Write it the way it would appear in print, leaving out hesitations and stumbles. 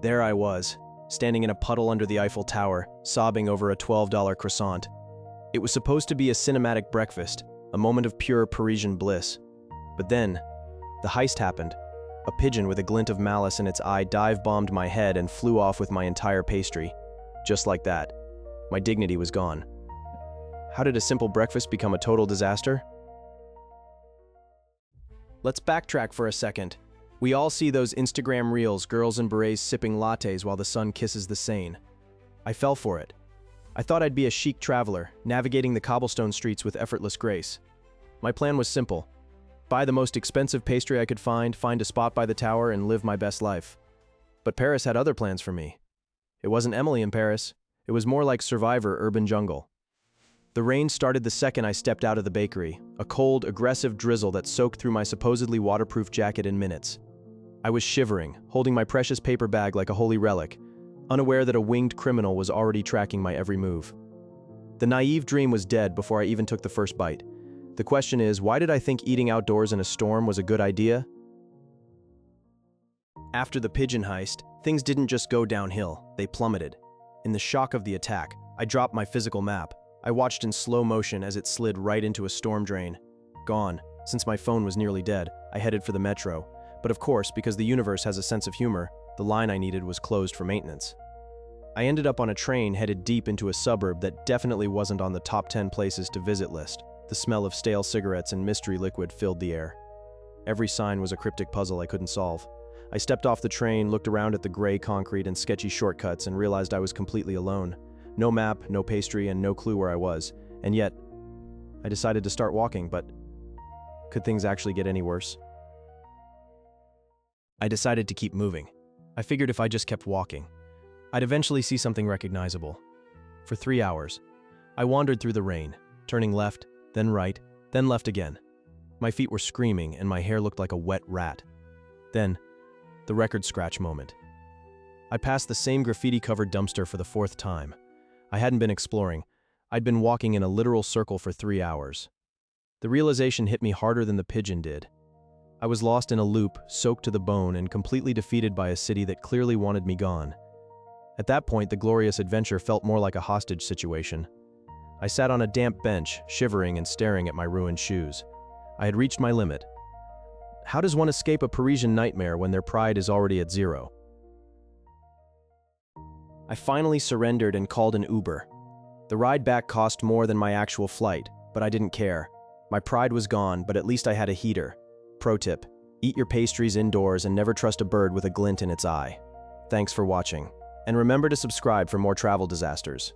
There I was, standing in a puddle under the Eiffel Tower, sobbing over a $12 croissant. It was supposed to be a cinematic breakfast, a moment of pure Parisian bliss. But then, the heist happened. A pigeon with a glint of malice in its eye dive-bombed my head and flew off with my entire pastry. Just like that. My dignity was gone. How did a simple breakfast become a total disaster? Let's backtrack for a second. We all see those Instagram reels, girls in berets sipping lattes while the sun kisses the Seine. I fell for it. I thought I'd be a chic traveler, navigating the cobblestone streets with effortless grace. My plan was simple. Buy the most expensive pastry I could find a spot by the tower, and live my best life. But Paris had other plans for me. It wasn't Emily in Paris. It was more like Survivor Urban Jungle. The rain started the second I stepped out of the bakery, a cold, aggressive drizzle that soaked through my supposedly waterproof jacket in minutes. I was shivering, holding my precious paper bag like a holy relic, unaware that a winged criminal was already tracking my every move. The naive dream was dead before I even took the first bite. The question is, why did I think eating outdoors in a storm was a good idea? After the Pigeon heist, things didn't just go downhill, they plummeted. In the shock of the attack, I dropped my physical map. I watched in slow motion as it slid right into a storm drain. Gone. Since my phone was nearly dead, I headed for the metro. But of course, because the universe has a sense of humor, the line I needed was closed for maintenance. I ended up on a train headed deep into a suburb that definitely wasn't on the top 10 places to visit list. The smell of stale cigarettes and mystery liquid filled the air. Every sign was a cryptic puzzle I couldn't solve. I stepped off the train, looked around at the gray concrete and sketchy shortcuts, and realized I was completely alone. No map, no pastry, and no clue where I was. And yet, I decided to start walking, but could things actually get any worse? I decided to keep moving. I figured if I just kept walking, I'd eventually see something recognizable. For 3 hours, I wandered through the rain, turning left, then right, then left again. My feet were screaming and my hair looked like a wet rat. Then, the record scratch moment. I passed the same graffiti-covered dumpster for the 4th time. I hadn't been exploring. I'd been walking in a literal circle for 3 hours. The realization hit me harder than the pigeon did. I was lost in a loop, soaked to the bone, and completely defeated by a city that clearly wanted me gone. At that point, the glorious adventure felt more like a hostage situation. I sat on a damp bench, shivering and staring at my ruined shoes. I had reached my limit. How does one escape a Parisian nightmare when their pride is already at zero? I finally surrendered and called an Uber. The ride back cost more than my actual flight, but I didn't care. My pride was gone, but at least I had a heater. Pro tip: eat your pastries indoors and never trust a bird with a glint in its eye. Thanks for watching. And remember to subscribe for more travel disasters.